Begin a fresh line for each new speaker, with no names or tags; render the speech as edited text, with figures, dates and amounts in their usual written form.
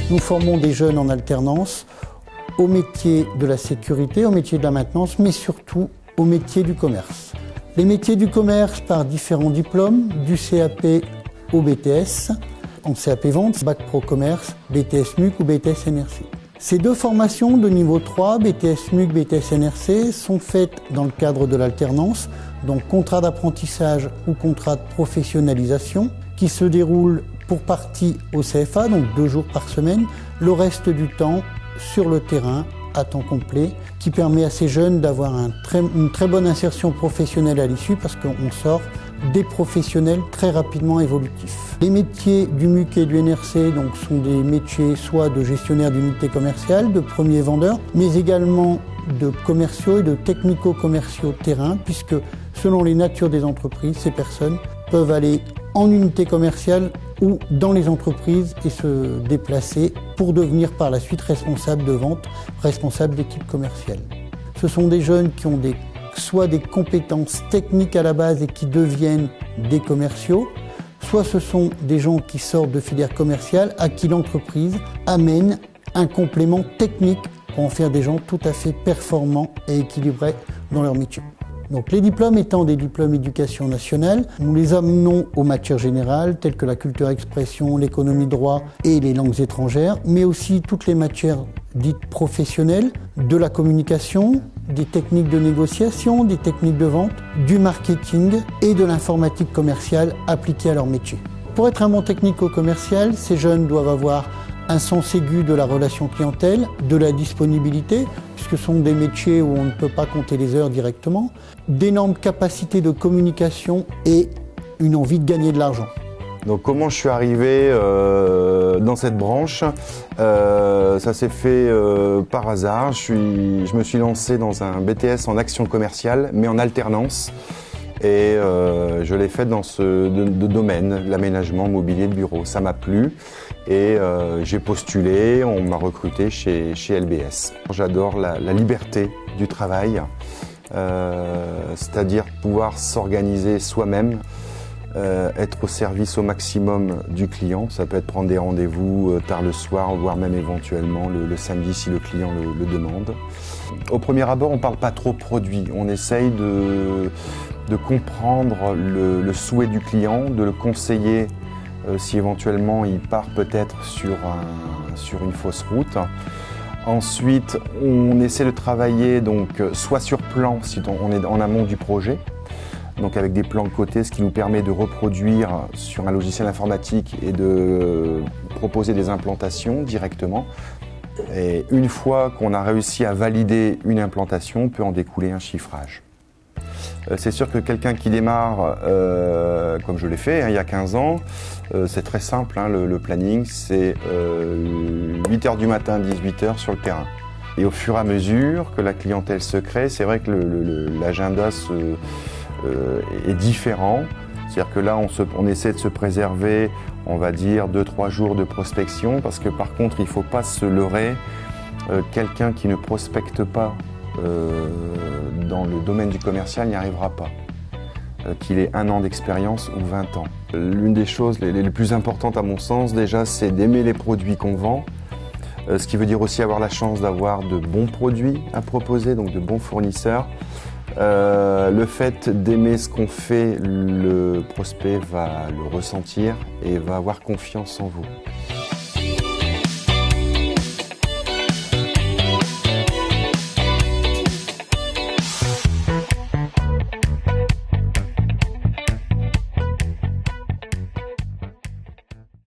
Nous formons des jeunes en alternance au métier de la sécurité, au métier de la maintenance, mais surtout au métier du commerce. Les métiers du commerce par différents diplômes, du CAP au BTS, en CAP Vente, Bac Pro Commerce, BTS MUC ou BTS NRC. Ces deux formations de niveau 3, BTS MUC, BTS NRC, sont faites dans le cadre de l'alternance, donc contrat d'apprentissage ou contrat de professionnalisation, qui se déroule pour partie au CFA, donc 2 jours par semaine, le reste du temps sur le terrain à temps complet, qui permet à ces jeunes d'avoir une très bonne insertion professionnelle à l'issue parce qu'on sort des professionnels très rapidement évolutifs. Les métiers du MUC et du NRC donc, sont des métiers soit de gestionnaire d'unités commerciales, de premiers vendeurs, mais également de commerciaux et de technico-commerciaux terrain, puisque selon les natures des entreprises, ces personnes peuvent aller en unité commerciale ou dans les entreprises et se déplacer pour devenir par la suite responsable de vente, responsable d'équipe commerciale. Ce sont des jeunes qui ont soit des compétences techniques à la base et qui deviennent des commerciaux, soit ce sont des gens qui sortent de filières commerciales à qui l'entreprise amène un complément technique pour en faire des gens tout à fait performants et équilibrés dans leur métier. Donc les diplômes étant des diplômes éducation nationale, nous les amenons aux matières générales telles que la culture-expression, l'économie droit et les langues étrangères, mais aussi toutes les matières dites professionnelles, de la communication, des techniques de négociation, des techniques de vente, du marketing et de l'informatique commerciale appliquée à leur métier. Pour être un bon technico-commercial, ces jeunes doivent avoir un sens aigu de la relation clientèle, de la disponibilité, puisque ce sont des métiers où on ne peut pas compter les heures directement, d'énormes capacités de communication et une envie de gagner de l'argent.
Donc comment je suis arrivé dans cette branche, ça s'est fait par hasard. Je me suis lancé dans un BTS en action commerciale, mais en alternance. Et je l'ai fait dans ce domaine, l'aménagement mobilier de bureau. Ça m'a plu et j'ai postulé, on m'a recruté chez LBS. J'adore la liberté du travail, c'est-à-dire pouvoir s'organiser soi-même, être au service au maximum du client. Ça peut être prendre des rendez-vous tard le soir, voire même éventuellement le samedi si le client le demande. Au premier abord, on ne parle pas trop produit, on essaye de comprendre le souhait du client, de le conseiller si éventuellement il part peut-être sur une fausse route. Ensuite, on essaie de travailler donc, soit sur plan, si on est en amont du projet, donc avec des plans de côté, ce qui nous permet de reproduire sur un logiciel informatique et de proposer des implantations directement. Et une fois qu'on a réussi à valider une implantation, peut en découler un chiffrage. C'est sûr que quelqu'un qui démarre, comme je l'ai fait il y a 15 ans, c'est très simple, le planning, c'est 8h du matin, 18h sur le terrain. Et au fur et à mesure que la clientèle se crée, c'est vrai que l'agenda est différent. C'est-à-dire que là, on essaie de se préserver, on va dire, 2-3 jours de prospection, parce que par contre, il ne faut pas se leurrer. Quelqu'un qui ne prospecte pas dans le domaine du commercial n'y arrivera pas. Qu'il ait 1 an d'expérience ou 20 ans. L'une des choses les plus importantes à mon sens, déjà, c'est d'aimer les produits qu'on vend. Ce qui veut dire aussi avoir la chance d'avoir de bons produits à proposer, donc de bons fournisseurs. Le fait d'aimer ce qu'on fait, le prospect va le ressentir et va avoir confiance en vous.